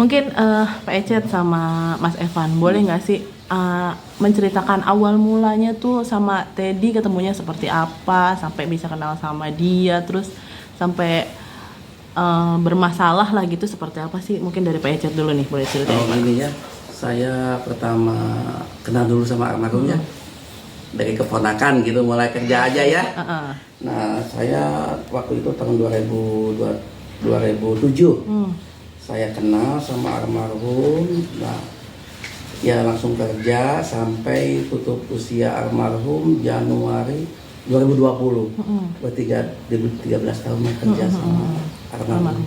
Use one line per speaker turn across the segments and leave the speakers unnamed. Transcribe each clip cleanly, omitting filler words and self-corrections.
Mungkin Pak Ecet sama Mas Evan boleh nggak sih menceritakan awal mulanya tuh sama Teddy ketemunya seperti apa sampai bisa kenal sama dia, terus sampai bermasalah lah gitu seperti apa sih? Mungkin dari Pak Ecet dulu nih, boleh ceritain.
Oh ini ya, saya pertama kenal dulu sama almarhumnya dari keponakan gitu, mulai kerja aja ya. Nah saya waktu itu tahun 2007 saya kenal sama almarhum. Nah ya langsung kerja sampai tutup usia almarhum Januari 2020. Berarti 13 tahun kerja sama almarhum.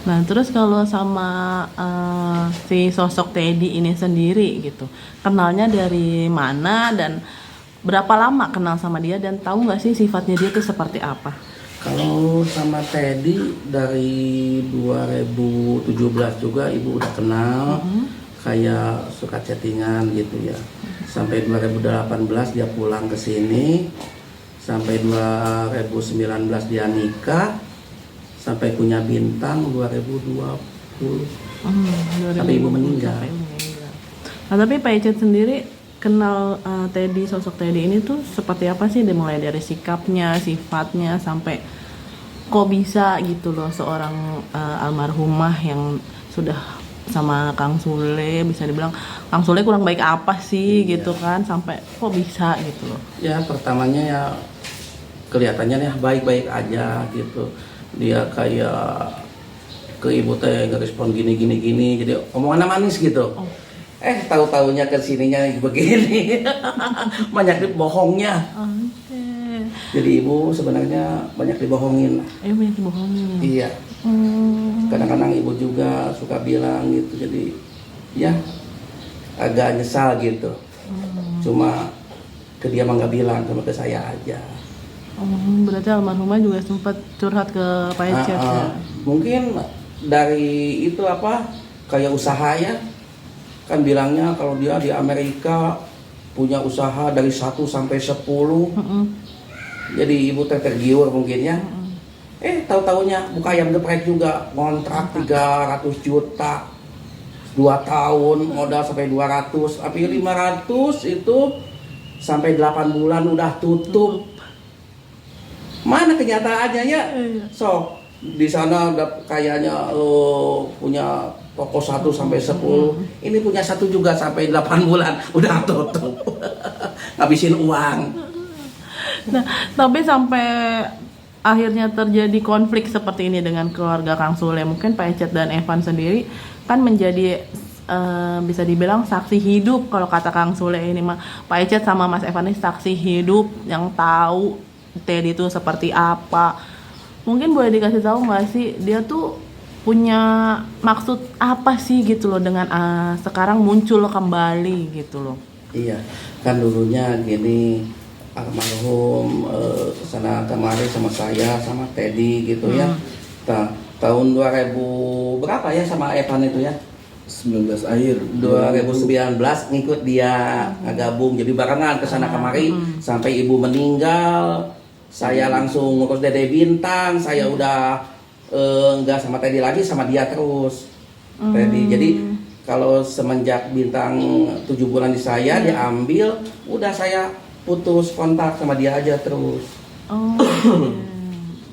Nah terus kalau sama si sosok Teddy ini sendiri gitu, kenalnya dari mana dan berapa lama kenal sama dia, dan tahu nggak sih sifatnya dia tuh seperti apa?
Kalau sama Teddy dari 2017 juga ibu udah kenal, kayak suka chattingan gitu ya. Sampai 2018 dia pulang ke sini, sampai 2019 dia nikah, sampai punya bintang 2020. Sampai ibu meninggal.
Nah tapi Pak Ecet sendiri kenal Teddy, sosok Teddy ini tuh seperti apa sih? Dimulai dari sikapnya, sifatnya, sampai kok bisa gitu loh seorang almarhumah yang sudah sama Kang Sule, bisa dibilang Kang Sule kurang baik apa sih gitu kan, sampai kok bisa gitu loh.
Ya pertamanya ya kelihatannya ya baik-baik aja gitu. Dia kayak ke ibu teh ngerespon gini, jadi omongannya manis gitu. Tahu-taunya kesininya begini. Banyak bohongnya. Jadi ibu sebenarnya banyak dibohongin.
Banyak dibohongin.
Iya. Kadang-kadang ibu juga suka bilang gitu, jadi ya agak nyesal gitu. Cuma ke dia mah nggak bilang, cuma ke saya aja.
Berarti almarhumah juga sempat curhat ke Pak Ecet ya?
Mungkin dari itu kayak usaha ya. Kan bilangnya kalau dia di Amerika punya usaha dari 1 sampai 10. Jadi ibu tergiur mungkin ya. Tahu-taunya buka ayam geprek juga, kontrak 300 juta 2 tahun, modal sampai 200, tapi 500 itu sampai 8 bulan udah tutup. Mana kenyataannya ya? So di sana kayaknya punya toko 1 sampai 10. Ini punya 1 juga sampai 8 bulan udah tutup. Ngabisin uang.
Nah, tapi sampai akhirnya terjadi konflik seperti ini dengan keluarga Kang Sule, mungkin Pak Ecet dan Evan sendiri kan menjadi bisa dibilang saksi hidup. Kalau kata Kang Sule ini mah, Pak Ecet sama Mas Evan ini saksi hidup yang tahu Teddy itu seperti apa. Mungkin boleh dikasih tahu nggak sih dia tuh punya maksud apa sih gitu loh dengan sekarang muncul kembali gitu loh.
Iya, kan dulunya gini, almarhum kesana kemari sama saya sama Teddy gitu ya. Tahun 2000 berapa ya sama Evan itu ya?
19 akhir
2019 ngikut dia ngagabung jadi barengan kesana kemari sampai ibu meninggal. Saya langsung ngurus Dede Bintang. Saya udah enggak sama Teddy lagi, sama dia terus. Teddy. Jadi kalau semenjak Bintang 7 bulan di saya diambil, udah saya putus kontak sama dia aja terus.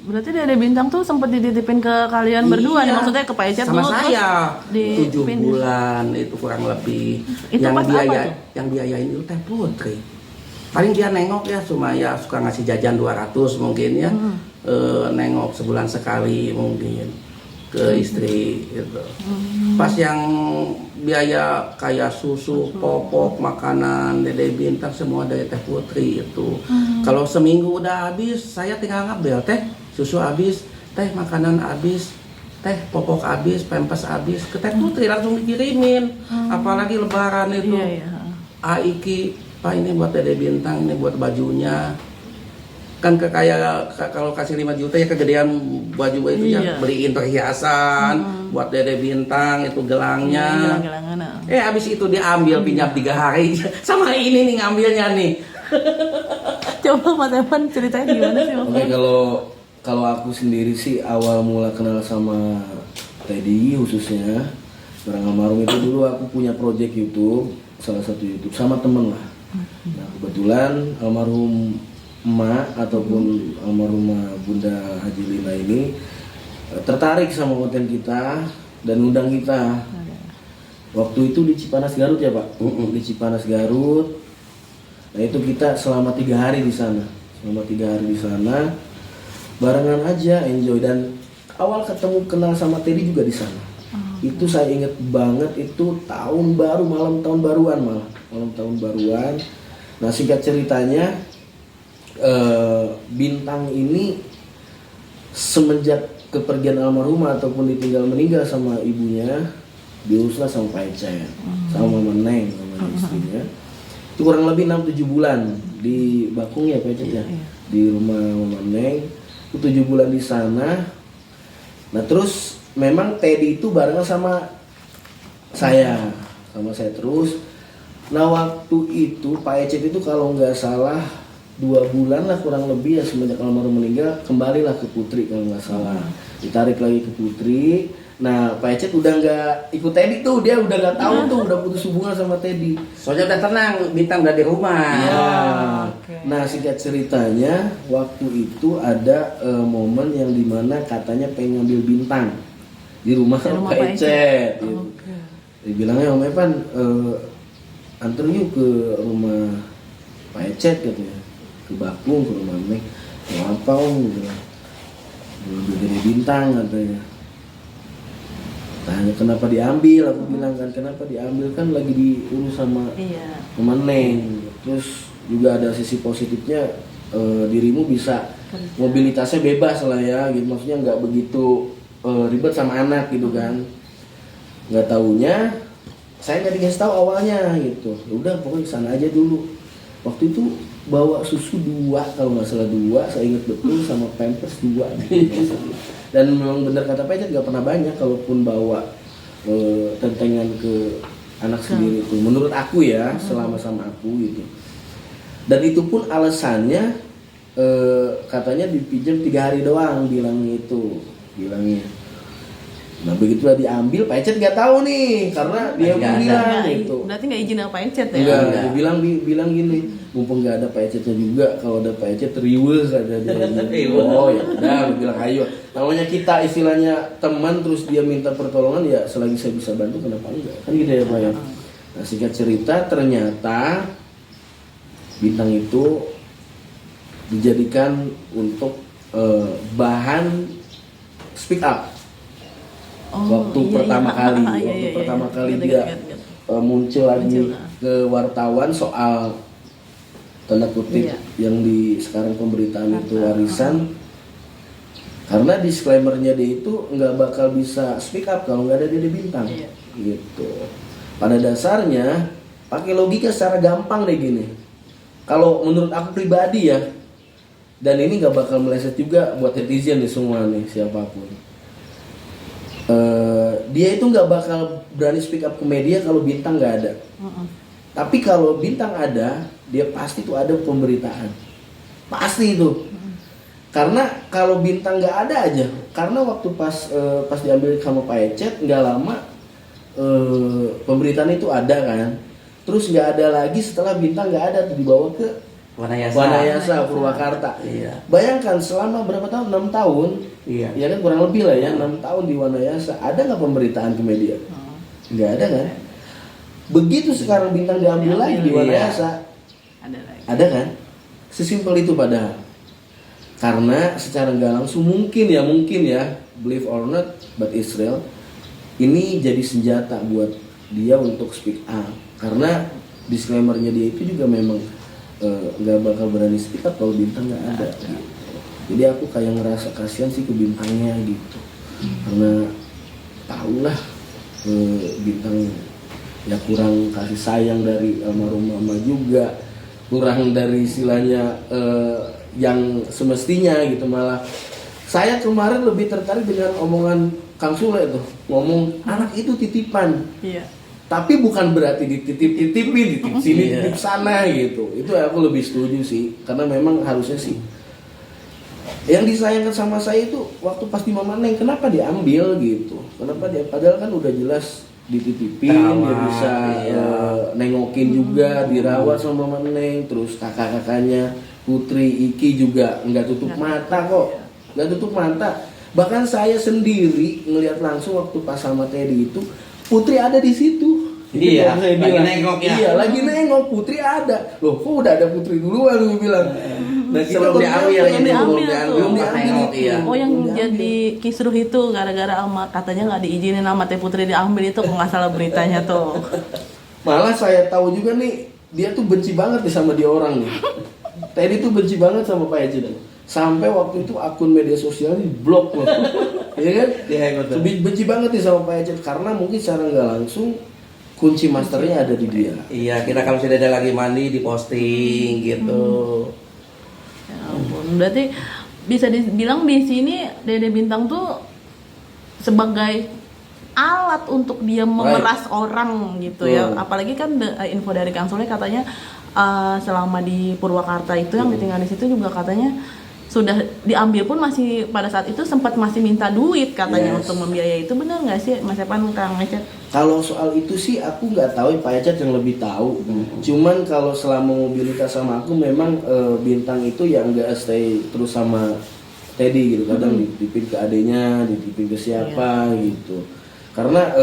Berarti Dede Bintang tuh sempat dititipin ke kalian berdua nih, maksudnya ke Pak Ecet
sama
dulu,
saya. 7
dipindah.
bulan itu kurang lebih.
Itu
yang
pas apa tuh?
Yang biayain itu Teh Putri. Paling dia nengok ya, cuma ya suka ngasih jajan 200 mungkin ya. Nengok sebulan sekali mungkin ke istri gitu. Pas yang biaya kayak susu, popok, makanan, Dede Bintang semua dari Teh Putri itu. Kalau seminggu udah habis, saya tinggal ngambil teh, susu habis, teh makanan habis, teh popok habis, pempes habis, ke Teh Putri langsung dikirimin. Apalagi lebaran itu. Aiki, Pak ini buat Dede Bintang, ini buat bajunya. Kan kayak kalau kasih 5 juta ya kegedean baju itu ya, beliin perhiasan buat Dede Bintang, itu gelangnya. Habis itu diambil pinjam 3 hari sama ini nih ngambilnya nih.
Coba Mas Evan ceritain gimana sih Mas?
Oke, kalau aku sendiri sih awal mula kenal sama Teddy khususnya. Barang almarhum itu dulu aku punya project YouTube, salah satu YouTube sama temen lah. Nah kebetulan almarhum emak ataupun almarhumah Bunda Haji Lina ini tertarik sama konten kita dan undang kita. Waktu itu di Cipanas Garut ya Pak, di Cipanas Garut. Nah itu kita selama 3 hari di sana, barengan aja enjoy dan awal ketemu kenal sama Teddy juga di sana. Itu saya inget banget itu tahun baru, malam tahun baruan. Nah singkat ceritanya Bintang ini semenjak kepergian almarhumah ataupun ditinggal meninggal sama ibunya diuruslah sama Pak Ecet, sama Mama Neng, sama istrinya. Itu kurang lebih 6-7 bulan di Bakung ya Pak Ecet ya, di rumah Mama Neng. Itu 7 bulan di sana. Nah terus memang Teddy itu barengan sama saya terus. Nah waktu itu Pak Ecet itu kalau nggak salah 2 bulan lah kurang lebih ya semenjak almarhum meninggal, kembalilah ke Putri kalau nggak salah, ditarik lagi ke Putri. Nah Pak Ecet udah nggak ikut Teddy tuh, dia udah nggak tahu tuh, udah putus hubungan sama Teddy.
Soalnya udah tenang, Bintang udah di rumah.
Iya. Nah singkat ceritanya waktu itu ada momen yang dimana katanya pengen ngambil Bintang di rumah Pak Ecet. Gitu. Dibilangnya Om Evan anter yuk ke rumah Pak Ecet katanya, ke Bakung, ke rumah Neng. Mau apa Om? Mau dari Bintang katanya. Tanya kenapa diambil, aku bilang kan kenapa diambil, kan lagi diurus sama Mama Neng. Terus juga ada sisi positifnya, dirimu bisa mobilitasnya bebas lah ya, gitu. Maksudnya nggak begitu ribet sama anak gitu kan. Nggak taunya saya nggak dikasih tahu awalnya gitu. Ya udah pokoknya sana aja dulu. Waktu itu bawa susu 2 kalau nggak salah 2, saya ingat betul, sama pampers 2. Dan memang benar kata Pak Ecet nggak pernah banyak kalaupun bawa tentengan ke anak sendiri itu. Menurut aku ya selama sama aku gitu. Dan itu pun alasannya katanya dipinjam 3 hari doang bilangnya. Nah begitulah diambil, Pak Ecet nggak tahu nih karena dia bilang gitu.
Berarti nggak izin sama Pak Ecet ya?
Enggak, dia bilang gini, mumpung nggak ada Pak Ecetnya juga, kalau ada Pak Ecet riweuh ada dia. Oh ya udah, dia bilang ayo. Namanya kita istilahnya teman terus dia minta pertolongan ya selagi saya bisa bantu kenapa enggak? Kan gitu ya Pak ya. Nah singkat cerita ternyata Bintang itu dijadikan untuk bahan speak up. Waktu pertama kali dia muncul lagi ke wartawan soal tanda kutip yang di sekarang pemberitaan itu warisan, karena disclaimernya dia itu nggak bakal bisa speak up kalau nggak ada dia di Bintang gitu. Pada dasarnya pakai logika secara gampang deh gini, kalau menurut aku pribadi ya, dan ini nggak bakal meleset juga buat netizen nih semua nih siapapun. Dia itu nggak bakal berani speak up ke media kalau Bintang nggak ada. Tapi kalau Bintang ada, dia pasti tuh ada pemberitaan, pasti itu. Karena kalau Bintang nggak ada aja, karena waktu pas diambil sama Pak Ecet nggak lama pemberitaan itu ada kan. Terus nggak ada lagi setelah Bintang nggak ada tuh dibawa ke Wanayasa Purwakarta.
Iya.
Bayangkan selama berapa tahun? 6 tahun.
Iya.
Ya kan kurang lebih lah ya 6 tahun di Wanayasa. Ada nggak pemberitaan ke media? Nggak ada kan? Begitu sekarang Bintang diambil lagi di Wanayasa, ada kan? Sesimpel itu padahal. Karena secara nggak langsung mungkin ya, believe or not, but Israel ini jadi senjata buat dia untuk speak up. Karena disclaimernya dia itu juga memang nggak bakal berani speak up kalau Bintang nggak ada gitu. Jadi aku kayak ngerasa kasihan sih ke Bintangnya gitu, karena tahulah Bintang ya kurang kasih sayang dari almarhum mama juga, kurang dari istilahnya yang semestinya gitu. Malah saya kemarin lebih tertarik dengan omongan Kang Sule tuh, ngomong anak itu titipan. Tapi bukan berarti dititip-titipin, dititip sini, titip sana gitu. Itu aku lebih setuju sih, karena memang harusnya sih Yang disayangkan sama saya itu waktu pas di Mama Neng, kenapa diambil gitu? Kenapa dia? Padahal kan udah jelas dititipin, dia bisa nengokin juga, dirawat sama Mama Neng, terus kakak-kakaknya Putri, Iki juga nggak tutup mata kok, nggak tutup mata. Bahkan saya sendiri ngelihat langsung waktu pas sama Teddy itu, Putri ada di situ.
Iya,
Saya
lagi
bilang,
nengok ya.
Iya, lagi nengok, Putri ada. Loh, kok udah ada Putri duluan lu bilang. Nah,
Sebelum diambil
ini, belum
nengok, iya.
Oh, yang jadi kisruh itu gara-gara sama katanya nggak diizinin sama Teh Putri diambil itu, kok nggak salah beritanya tuh.
Malah saya tahu juga nih, dia tuh benci banget nih sama dia orang nih. Teddy tuh benci banget sama Pak Eci. Sampai waktu itu akun media sosialnya diblok loh. Iya kan?
Iya, betul.
Benci banget nih sama Pak Eci karena mungkin secara nggak langsung kunci masternya ada di dia.
Iya, kita kalau sudah ada lagi mandi diposting gitu.
Ya ampun, berarti bisa dibilang di sini Dede Bintang tuh sebagai alat untuk dia memeras orang gitu ya. Apalagi kan info dari Kang Sule katanya selama di Purwakarta itu yang ditinggal di situ juga katanya sudah diambil pun masih pada saat itu sempat masih minta duit katanya untuk membiayai itu. Benar nggak sih Mas Evan, Kang Ecet?
Kalau soal itu sih aku nggak tahu, Pak Ecet yang lebih tahu. Cuman kalau selama mobilitas sama aku memang Bintang itu yang nggak stay terus sama Teddy gitu. Kadang dititipin ke adenya, dititipin ke siapa gitu. Karena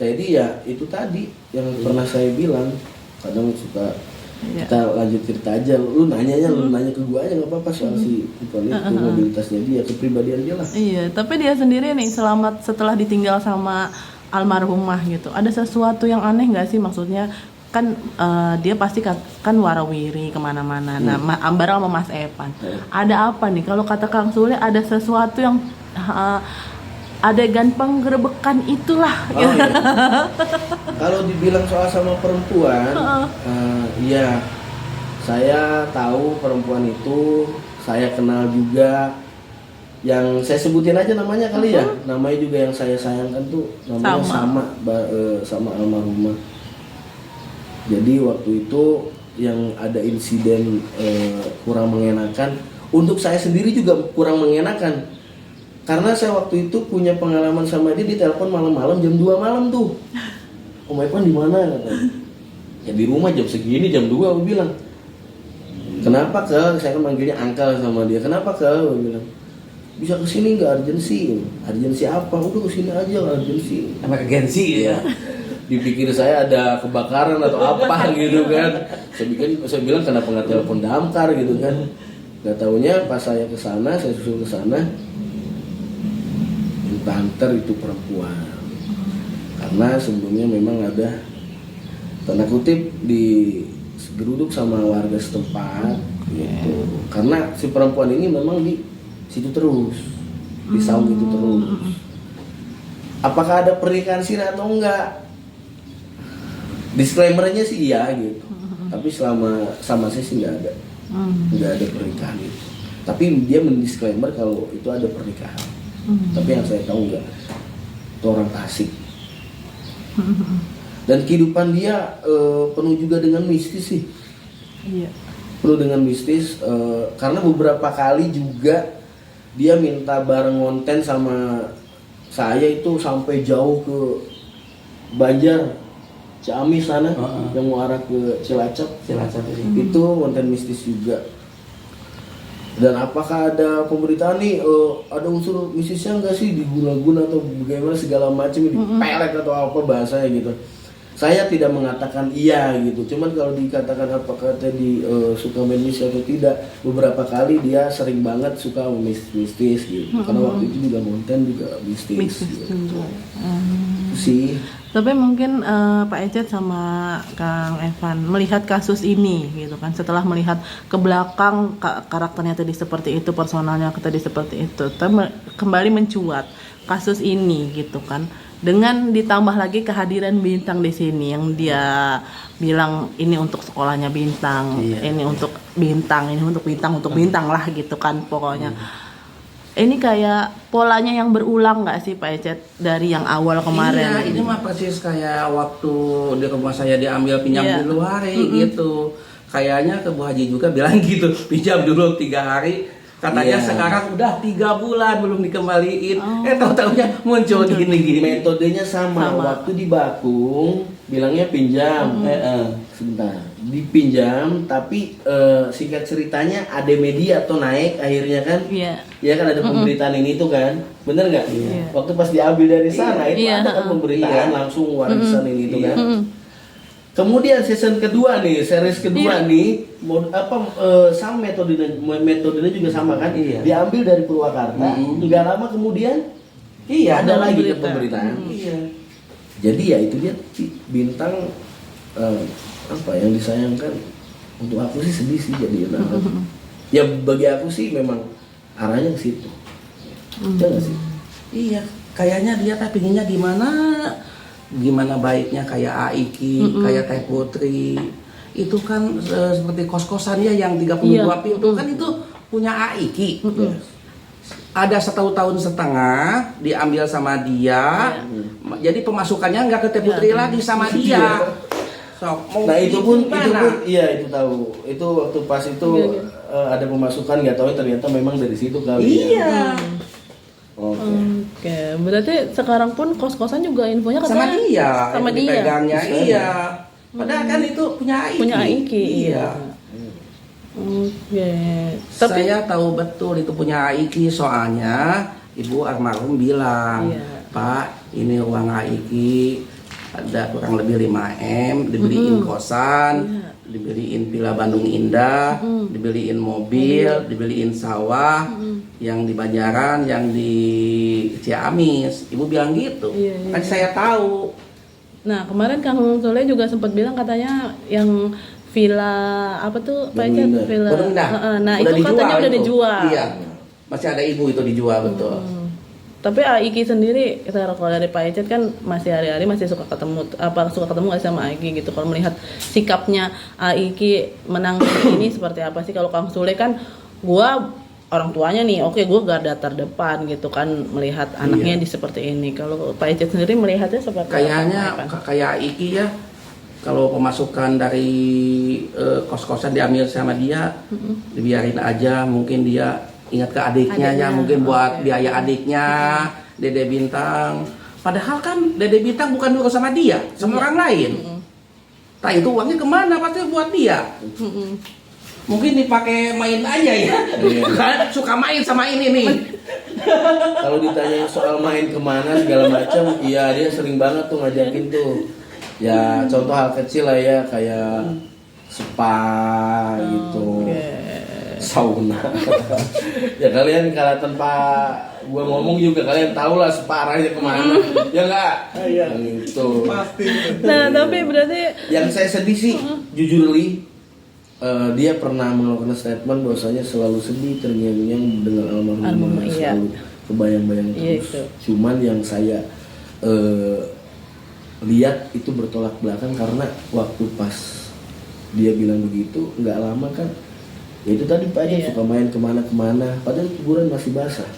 Teddy ya itu tadi yang pernah saya bilang, kadang suka kita lanjut cerita aja, lu nanya ke gua aja nggak apa-apa soal si itu mobilitasnya dia, kepribadian dia lah.
Iya, tapi dia sendiri nih setelah ditinggal sama almarhumah gitu, ada sesuatu yang aneh nggak sih? Maksudnya kan dia pasti kan warawiri kemana-mana. Nah, bareng sama Mas Evan, ada apa nih? Kalau kata Kang Sule ada sesuatu yang adegan penggerebekan itulah.
Iya. Kalau dibilang soal sama perempuan, iya, saya tahu perempuan itu, saya kenal juga. Yang saya sebutin aja namanya kali ya, namanya juga yang saya sayangkan tuh namanya sama almarhumah. Jadi waktu itu yang ada insiden kurang mengenakan, untuk saya sendiri juga kurang mengenakan. Karena saya waktu itu punya pengalaman sama dia, ditelepon malam-malam jam 2 malam tuh. Om Evan di mana? Ya di rumah jam segini, jam 2 aku bilang. Kenapa ke? Saya kan manggilnya Angkel sama dia. Kenapa ke? Aku bilang. Bisa kesini nggak urgensi? Urgensi apa? Udah kesini aja urgensi.
Sama urgensi ya.
Dipikir saya ada kebakaran atau apa gitu kan. Saya bilang kenapa nggak telepon damkar gitu kan. Gak taunya pas saya kesana, saya susul kesana. Banter itu perempuan, karena sebelumnya memang ada tanda kutip digeruduk sama warga setempat gitu. Karena si perempuan ini memang di situ terus, di saung itu terus. Apakah ada pernikahan siri atau enggak? Disclaimernya sih iya gitu, tapi selama sama saya sih nggak ada pernikahan itu. Tapi dia mendisklaimer kalau itu ada pernikahan. Tapi yang saya tahu enggak, itu orang Tasik. Dan kehidupan dia penuh juga dengan mistis sih.
Iya.
Penuh dengan mistis karena beberapa kali juga dia minta bareng konten sama saya itu sampai jauh ke Banjar, Ciamis sana, yang mau arah ke Cilacap itu konten mistis juga. Dan apakah ada pemberitaan nih ada unsur mistisnya enggak sih, diguna-guna atau bagaimana segala macam, dipelet atau apa bahasanya gitu. Saya tidak mengatakan iya gitu, cuman kalau dikatakan apakah tadi suka main mistis atau tidak, beberapa kali dia sering banget suka mistis gitu. Karena waktu itu juga konten juga mistis gitu. Sih.
Tapi mungkin Pak Ecet sama Kang Evan melihat kasus ini gitu kan, setelah melihat ke belakang karakternya tadi seperti itu, personalnya tadi seperti itu, kembali mencuat kasus ini gitu kan, dengan ditambah lagi kehadiran Bintang di sini yang dia bilang ini untuk sekolahnya Bintang, ini untuk Bintang, ini untuk Bintang lah gitu kan pokoknya. Ini kayak polanya yang berulang nggak sih Pak Ecet dari yang awal kemarin?
Iya, ini mah persis kayak waktu di rumah saya diambil pinjam dulu hari gitu. Kayaknya ke Bu Haji juga bilang gitu, pinjam dulu 3 hari, Katanya
Iya.
sekarang udah 3 bulan belum dikembaliin. Tahu-taunya muncul gini-gini.
Metodenya sama. Waktu di Bakung bilangnya pinjam. Sebentar. Dipinjam tapi singkat ceritanya ada media atau naik akhirnya kan.
Iya.
Ya kan ada pemberitaan ini tuh kan. Bener nggak?
Iya.
Waktu pas diambil dari sana itu
Iya.
ada kan pemberitaan
Iya.
langsung warisan ini tuh kan.
Mm-mm.
Kemudian season kedua nih, series kedua nih, sama metodenya juga sama kan?
Iya.
Diambil dari Purwakarta, nggak lama kemudian
Iya,
ada lagi
berita.
pemberitaan.
Iya.
Jadi ya itu dia bintang apa yang disayangkan. Untuk aku sih sedih sih jadi ya bagi aku sih memang arahnya ke situ. Ya nggak sih?
Iya, kayaknya dia teh pinginnya gimana baiknya kayak Aiki, kayak Teh Putri. Itu kan seperti kos-kosan ya yang 32
Iya.
itu kan itu punya Aiki. Ada 1 tahun setengah diambil sama dia. Jadi pemasukannya nggak ke Teh Putri lagi sama dia. Sok, mau
Nah itu pun
gimana?
iya itu tahu. Itu waktu pas itu ada pemasukan nggak tahu ternyata memang dari situ kali.
Iya.
Oke.
Oke, berarti sekarang pun kos-kosan juga infonya
Sama
katanya
dia,
sama
yang
dia.
dipegangnya, iya. Padahal kan itu punya Aiki.
Punya Aiki.
Iya.
Oke. Tapi
Saya tahu betul itu punya Aiki soalnya Ibu almarhum bilang,
Iya.
Pak, ini uang Aiki ada kurang lebih 5M, dibeliin kosan, dibeliin Villa Bandung Indah, dibeliin mobil, dibeliin sawah, yang di Banjaran, yang di Ciamis. Ibu bilang gitu.
Iya, iya.
Kan saya tahu.
nah, kemarin Kang Soleh juga sempat bilang katanya yang villa apa tuh Pak Ecet?
Bandung Indah.
Villa.
Bandung Indah.
Nah,
Udah
itu katanya udah
itu.
dijual.
Iya. Masih ada ibu itu dijual betul.
Tapi Aiki sendiri, kalau dari Pak Ecet kan masih hari-hari masih suka ketemu nggak sama Aiki gitu. Kalau melihat sikapnya Aiki menang ini seperti apa sih? Kalau Kang Sule kan, gua orang tuanya nih, oke gua garda terdepan gitu kan melihat anaknya di seperti ini. Kalau Pak Ecet sendiri melihatnya seperti
Kayaknya
apa?
kayak Iki ya, kalau pemasukan dari kos-kosan diambil sama dia, dibiarin aja. Mungkin dia ingat ke adiknya ya,
Adiknya,
mungkin buat
oke.
biaya adiknya, Dede Bintang. Padahal kan Dede Bintang bukan urus sama dia, sama orang lain. Nah itu uangnya kemana? Pasti buat dia. Mungkin dipakai main aja ya. Kan suka main sama ini nih.
Kalau ditanya soal main kemana segala macam, iya dia sering banget tuh ngajakin tuh. Ya contoh hal kecil lah ya kayak spa gitu, sauna. Ya kalian kalau tanpa gua ngomong juga kalian tahu lah spa arahnya kemana. Ya enggak? Iya. Gitu.
Nah, tapi berarti
Yang saya sedih sih, jujur Li, dia pernah mengeluarkan statement bahwasanya selalu sedih terngiang-ngiang dengan almarhum,
iya.
selalu kebayang-bayang
Iya,
terus.
itu.
Cuman yang saya lihat itu bertolak belakang karena waktu pas dia bilang begitu, nggak lama kan, ya itu tadi Pak aja
Iya.
suka main kemana-kemana, padahal kuburan masih basah.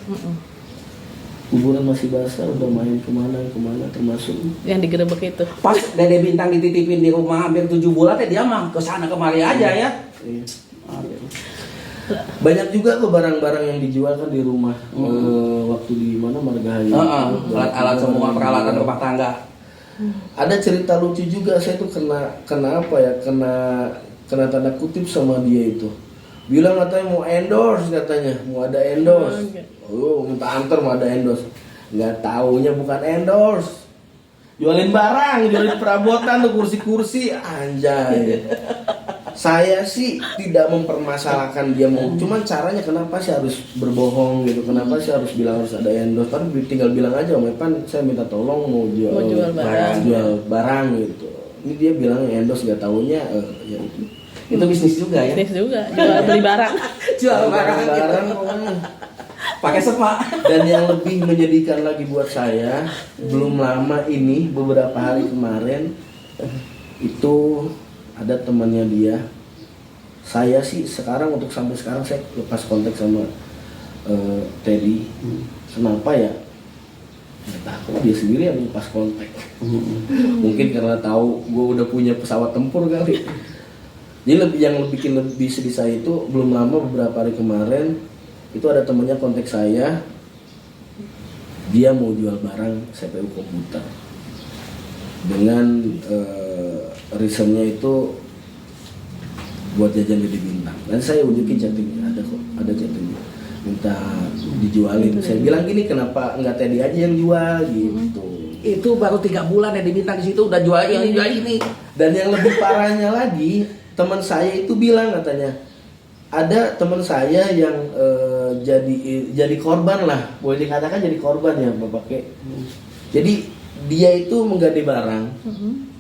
Kuburan masih basah, udah main kemana-kemana termasuk
yang digerebek itu.
Pas Dede Bintang dititipin di rumah hampir 7 bulan teh dia mah kesana kemari aja ya.
Iya. Banyak juga kok barang-barang yang dijual kan di rumah. Waktu di mana Margahayu.
Alat-alat semua peralatan rumah tangga.
Ada cerita lucu juga, saya tuh kena apa ya? Kena tanda kutip sama dia itu. Bilang katanya mau endorse katanya, mau ada endorse. Oh, minta antar mau ada endorse. Nggak taunya bukan endorse. Jualin barang, jualin perabotan tuh kursi-kursi, anjay. Saya sih tidak mempermasalahkan dia mau, cuman caranya kenapa sih harus berbohong gitu, kenapa sih harus bilang harus ada endorse, tapi tinggal bilang aja Om Evan saya minta tolong mau jual barang gitu. Ini dia bilang endorse nggak taunya ya
Itu bisnis juga ya.
Bisnis juga, jual beli barang.
Jual barang.
pokoknya.
Pakai sepa.
Dan yang lebih menyedihkan lagi buat saya, belum lama ini beberapa hari kemarin itu ada temannya dia. Saya sih sekarang untuk sampai sekarang saya lepas kontak sama Teddy. Kenapa ya? Nggak tahu, dia sendiri yang lepas kontak. Mungkin karena tahu gue udah punya pesawat tempur kali. Jadi yang bikin lebih sedih saya itu belum lama beberapa hari kemarin itu ada temennya kontak saya, dia mau jual barang CPU komputer dengan reasonnya itu buat jajan di Bintang. Dan saya unjukin chattingnya, ada chattingnya, minta dijualin. Saya bilang gini, kenapa nggak Teddy aja yang jual gitu.
Itu baru 3 bulan ya di Bintang, di situ udah jual ini, jual ini.
Dan yang lebih parahnya lagi, teman saya itu bilang katanya, ada teman saya yang jadi korban lah, boleh dikatakan jadi korban ya Bapak Ke. Jadi dia itu menggade barang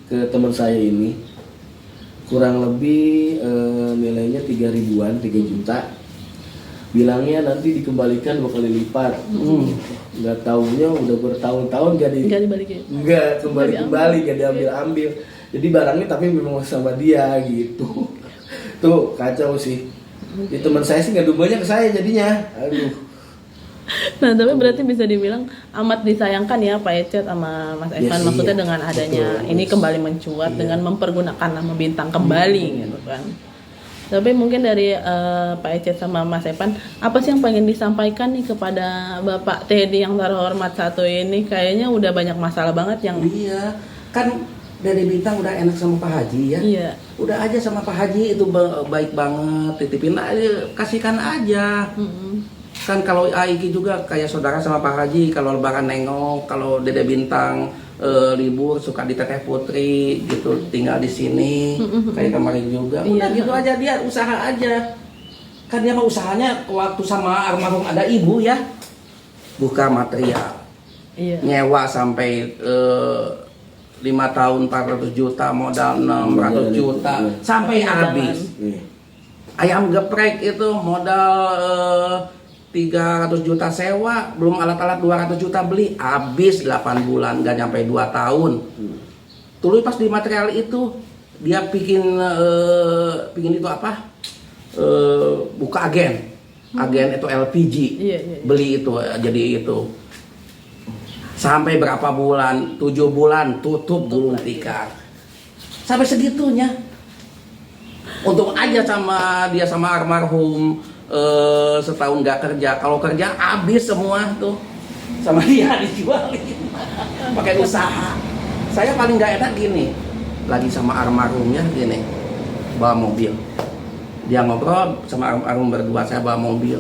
ke teman saya ini, kurang lebih nilainya 3 ribuan, 3 juta. Bilangnya nanti dikembalikan 2 kali lipat. Nggak taunya udah bertahun-tahun gak
dibalikin.
Nggak kembali, gak diambil. Jadi barangnya tapi memang sama dia gitu. Tuh kacau sih. Di teman saya sih ngadu banyak ke saya jadinya. Aduh.
Nah, tapi berarti bisa dibilang amat disayangkan ya Pak Ecet sama Mas
Iya
Evan,
sih,
maksudnya
iya.
dengan adanya
Betul.
ini kembali mencuat
Iya.
dengan mempergunakan nama Bintang kembali gitu kan. Tapi mungkin dari Pak Ecet sama Mas Evan, apa sih yang pengen disampaikan nih kepada Bapak Teddy yang terhormat satu ini? Kayaknya udah banyak masalah banget yang
Iya, kan dari Bintang udah enak sama Pak Haji ya.
iya.
Udah aja sama Pak Haji itu baik banget, titipin aja, kasihkan aja. Kan kalau Aiki juga kayak saudara sama Pak Haji, kalau lebaran nengok, kalau Dede Bintang libur suka di Teteh Putri gitu, tinggal di sini kayak kemarin juga. Udah
Iya.
gitu aja, dia usaha aja. Kan dia mah usahanya waktu sama almarhum ada ibu ya, buka material,
Iya.
nyewa sampai 5 tahun 400 juta, modal 600 juta sampai habis.
Nih.
Ayam geprek itu modal 300 juta sewa, belum alat-alat 200 juta beli, habis 8 bulan, gak nyampe 2 tahun. Tuluy pas di material itu dia bikin itu apa? Buka agen itu LPG,
Iya.
beli itu jadi itu. Sampai berapa bulan? 7 bulan tutup gulung tikar. Sampai segitunya. Untung aja sama dia sama almarhum setahun gak kerja. Kalau kerja habis semua tuh sama dia dijualin. Pakai usaha. Saya paling gak enak gini. Lagi sama almarhumnya gini. Bawa mobil. Dia ngobrol sama almarhum berdua, saya bawa mobil.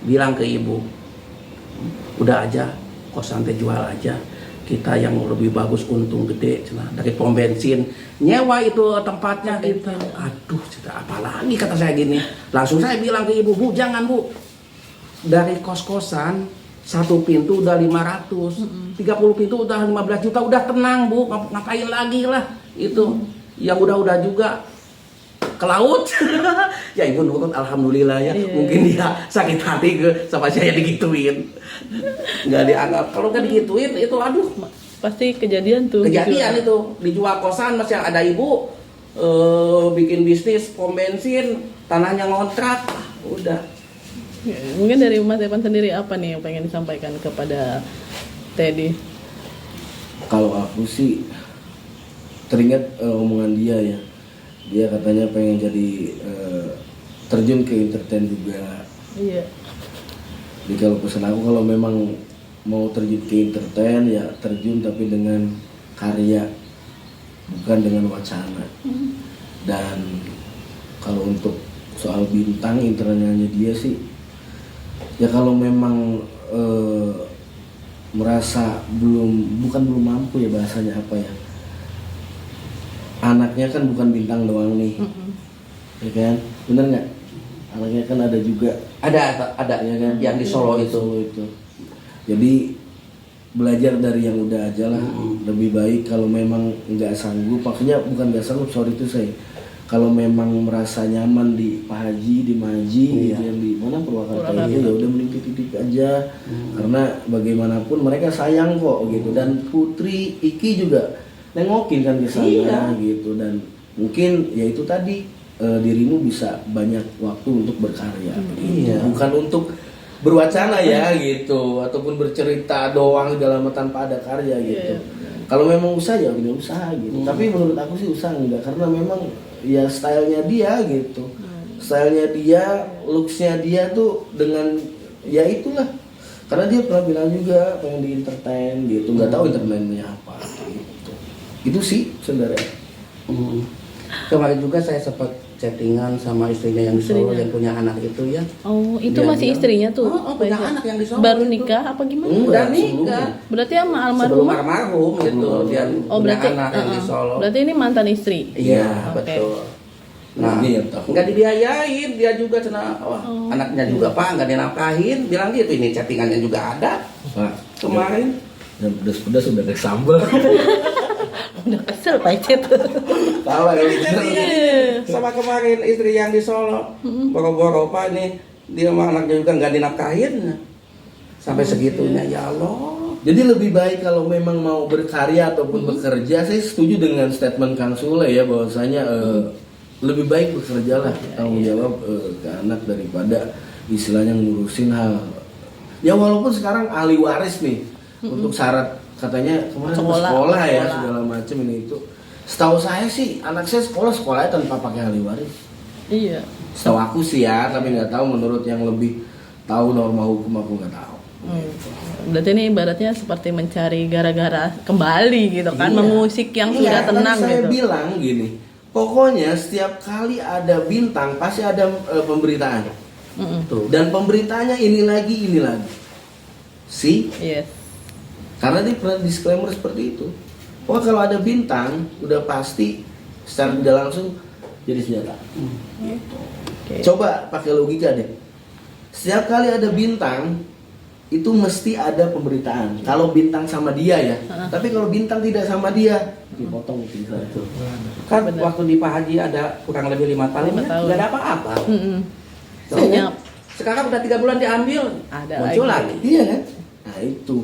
Bilang ke ibu, udah aja kosan teh jual aja, kita yang lebih bagus untung gede cenah dari pom bensin nyewa itu tempatnya kita. Aduh, cerita apa lagi kata saya gini. Langsung saya bilang ke ibu, Bu jangan Bu, dari kos-kosan 1 pintu udah 500, 30 pintu udah 15 juta, udah tenang Bu, ngapain lagi lah itu. Yang udah juga ke laut. Ya ibu nurut, alhamdulillah ya.
Iya.
Mungkin dia sakit hati sama saya digituin, nggak dianggap. Kalau nggak digituin itu aduh,
Pasti kejadian tuh.
kejadian itu dijual kosan masih ada ibu bikin bisnis pom bensin, tanahnya ngontrak. Udah.
Ya, mungkin dari Mas Evan sendiri apa nih yang pengen disampaikan kepada Teddy?
Kalau aku sih teringat omongan dia ya. Dia katanya pengen jadi terjun ke entertain juga.
Iya.
Jadi kalau pesan aku, kalau memang mau terjun ke entertain ya terjun tapi dengan karya, bukan dengan wacana. Dan kalau untuk soal Bintang internalnya dia sih, ya kalau memang merasa bukan belum mampu ya, bahasanya apa ya, anaknya kan bukan Bintang doang nih, ya kan, bener nggak? Anaknya kan ada juga,
Ada
ya kan,
yang di Solo itu.
itu. Jadi belajar dari yang udah aja lah. Lebih baik kalau memang nggak sanggup, makanya bukan nggak sanggup, sorry itu saya. Kalau memang merasa nyaman di Pak Haji, di Maji,
Iya.
yang di mana Purwakarta
Purwakarta.
itu, ya udah mending titik aja. Karena bagaimanapun mereka sayang kok gitu. Dan Putri Iki juga nengokin kan ke sana.
Iya.
Gitu. Dan mungkin ya itu tadi, dirimu bisa banyak waktu untuk berkarya.
Iya.
Bukan untuk berwacana ya gitu, ataupun bercerita doang segala macam tanpa ada karya gitu.
Iya.
Kalau memang usaha ya udah usaha gitu. Tapi menurut aku sih usaha enggak, karena memang ya stylenya dia gitu. stylenya dia, looksnya dia tuh dengan ya itulah. Karena dia pernah bilang juga pengen di entertain gitu, nggak tahu entertainnya apa gitu. Itu sih sebenarnya.
Kemarin juga saya sempat chattingan sama istrinya yang di Solo yang punya anak itu ya.
Oh, itu
Dia
masih
bilang,
istrinya tuh.
punya anak yang di Solo.
Baru
itu.
nikah apa gimana?
Udah nikah.
sebelumnya.
Berarti sama
Sebelum
almarhum.
almarhum gitu dia
Oh,
punya
berarti
anak yang di Solo.
berarti ini mantan istri.
Iya,
Oke.
betul. Nah,
Ini yang tahu.
nggak dibiayain, dia juga cina, wah, anaknya juga Pak, nggak dinafkahin, bilang gitu, ini chattingannya juga ada
Pak,
kemarin.
yang pedas-pedas udah kayak sambal.
Udah kesel Pak Ecet.
Tawa ya.
Sama kemarin istri yang di Solo, boro-boro Pak ini, dia sama anaknya juga nggak dinafkahin, sampai segitunya, ya Allah.
Jadi lebih baik kalau memang mau berkarya ataupun bekerja, saya setuju dengan statement Kang Sule ya bahwasanya lebih baik bekerjalah tanggung jawab ke anak daripada istilahnya ngurusin hal. Ya walaupun sekarang ahli waris nih untuk syarat katanya kemarin sekolah ya segala macam ini itu. Setahu saya sih anak saya sekolahnya tanpa pakai ahli waris.
Iya.
Setahu aku sih ya, tapi nggak tahu menurut yang lebih tahu norma hukum aku nggak tahu.
Berarti ini ibaratnya seperti mencari gara-gara kembali gitu kan,
Iya.
mengusik yang sudah
Iya,
tenang
tadi saya
gitu.
bilang gini, pokoknya setiap kali ada bintang pasti ada pemberitaan.
Tuh.
Dan pemberitaannya ini lagi.
Yes.
Karena dia pernah disclaimer seperti itu. Pokoknya kalau ada bintang, udah pasti secara tidak langsung jadi senjata.
Oke.
Coba pakai logika deh. Setiap kali ada bintang, itu mesti ada pemberitaan. Kalau bintang sama dia ya. Tapi kalau bintang tidak sama dia, dipotong gitu.
Kan
Bener.
waktu di Pak Haji ada kurang lebih 5 tahun,
5 tahun.
nggak ada apa-apa.
Senyap.
Soalnya sekarang udah 3 bulan diambil,
Ada
muncul
lagi.
lagi.
Iya kan? Nah itu.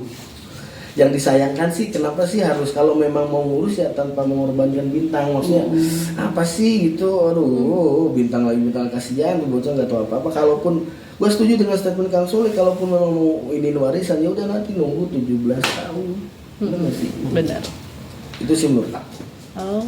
Yang disayangkan sih kenapa sih harus kalau memang mau ngurus ya tanpa mengorbankan bintang, maksudnya apa sih gitu, aduh bintang kasihan tuh bocah nggak tahu apa-apa. Kalaupun gue setuju dengan statement Kang Sule, kalaupun memang mau ini warisan ya udah nanti nunggu 17 tahun. Benar nggak sih?
Benar.
Itu sih menurut aku.
Oh,